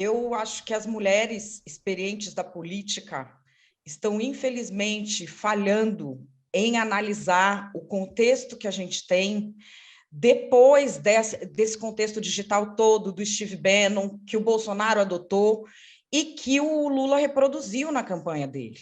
Eu acho que as mulheres experientes da política estão, infelizmente, falhando em analisar o contexto que a gente tem depois desse contexto digital todo, do Steve Bannon, que o Bolsonaro adotou e que o Lula reproduziu na campanha dele.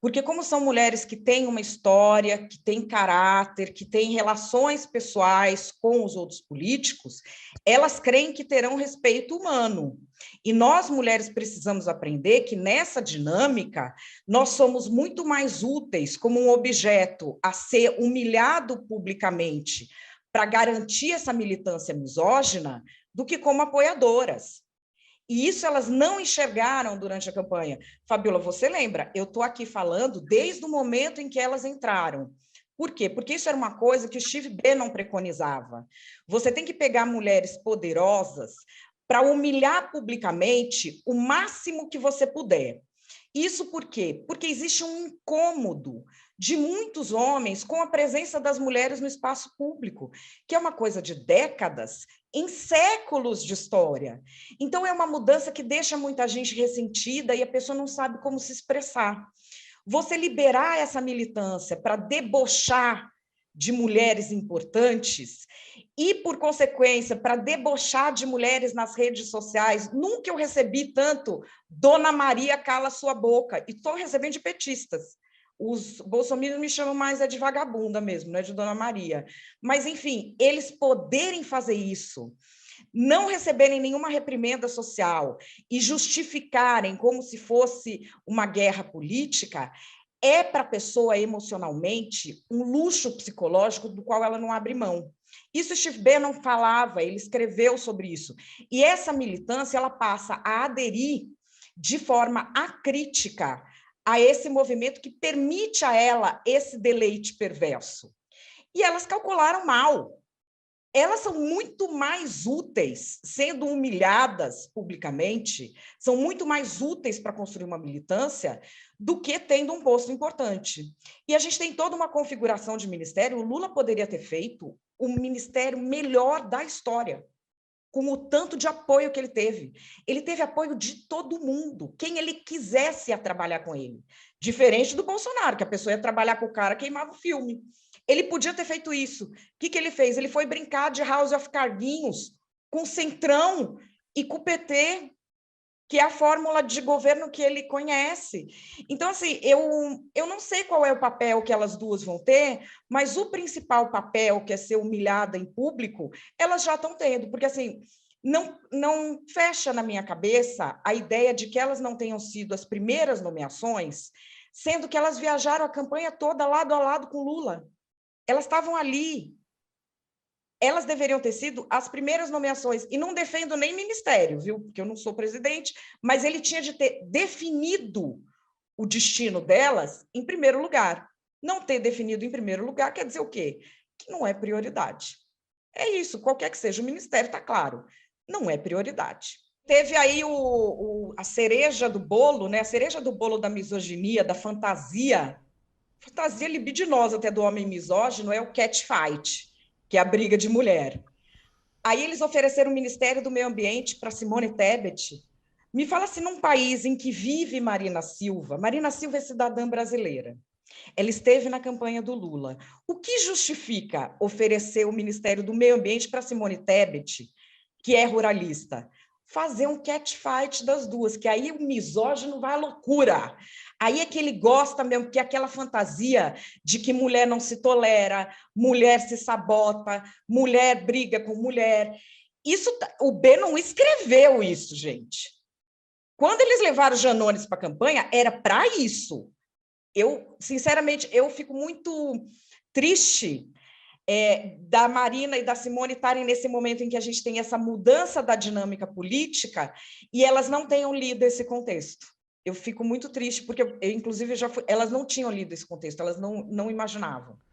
Porque como são mulheres que têm uma história, que têm caráter, que têm relações pessoais com os outros políticos, elas creem que terão respeito humano. E nós, mulheres, precisamos aprender que nessa dinâmica nós somos muito mais úteis como um objeto a ser humilhado publicamente para garantir essa militância misógina do que como apoiadoras. E isso elas não enxergaram durante a campanha. Fabiola, você lembra? Eu estou aqui falando desde o momento em que elas entraram. Por quê? Porque isso era uma coisa que o Steve Bannon preconizava. Você tem que pegar mulheres poderosas para humilhar publicamente o máximo que você puder. Isso por quê? Porque existe um incômodo de muitos homens com a presença das mulheres no espaço público, que é uma coisa de décadas, em séculos de história. Então, é uma mudança que deixa muita gente ressentida e a pessoa não sabe como se expressar. Você liberar essa militância para debochar de mulheres importantes e, por consequência, para debochar de mulheres nas redes sociais. Nunca eu recebi tanto Dona Maria cala sua boca, e estou recebendo de petistas. Os bolsominions me chamam mais de vagabunda mesmo, não é de Dona Maria. Mas, enfim, eles poderem fazer isso, não receberem nenhuma reprimenda social e justificarem como se fosse uma guerra política, é para a pessoa emocionalmente um luxo psicológico do qual ela não abre mão. Isso Steve Bannon falava, ele escreveu sobre isso. E essa militância ela passa a aderir de forma acrítica a esse movimento que permite a ela esse deleite perverso. E elas calcularam mal. Elas são muito mais úteis, sendo humilhadas publicamente, são muito mais úteis para construir uma militância do que tendo um posto importante. E a gente tem toda uma configuração de ministério. O Lula poderia ter feito o ministério melhor da história, com o tanto de apoio que ele teve. Ele teve apoio de todo mundo, quem ele quisesse ia trabalhar com ele. Diferente do Bolsonaro, que a pessoa ia trabalhar com o cara, queimava o filme. Ele podia ter feito isso. O que ele fez? Ele foi brincar de House of Cardinhos com o Centrão e com o PT, que é a fórmula de governo que ele conhece. Então, assim, eu não sei qual é o papel que elas duas vão ter, mas o principal papel, que é ser humilhada em público, elas já estão tendo, porque, assim, não fecha na minha cabeça a ideia de que elas não tenham sido as primeiras nomeações, sendo que elas viajaram a campanha toda lado a lado com Lula. Elas estavam ali. Elas deveriam ter sido as primeiras nomeações, e não defendo nem ministério, viu? Porque eu não sou presidente, mas ele tinha de ter definido o destino delas em primeiro lugar. Não ter definido em primeiro lugar quer dizer o quê? Que não é prioridade. É isso, qualquer que seja o ministério, está claro, não é prioridade. Teve aí a cereja do bolo, né? A cereja do bolo da misoginia, da fantasia libidinosa até do homem misógino, é o catfight, que é a briga de mulher. Aí eles ofereceram o Ministério do Meio Ambiente para Simone Tebet. Me fala se num país em que vive Marina Silva é cidadã brasileira, ela esteve na campanha do Lula, o que justifica oferecer o Ministério do Meio Ambiente para Simone Tebet, que é ruralista? Fazer um catfight das duas, que aí o misógino vai à loucura. Aí é que ele gosta mesmo, que é aquela fantasia de que mulher não se tolera, mulher se sabota, mulher briga com mulher. Isso, o B não escreveu isso, gente. Quando eles levaram Janones para a campanha, era para isso. Eu, sinceramente, eu fico muito triste da Marina e da Simone estarem nesse momento em que a gente tem essa mudança da dinâmica política e elas não tenham lido esse contexto. Eu fico muito triste, porque, inclusive, elas não tinham lido esse contexto, elas não imaginavam.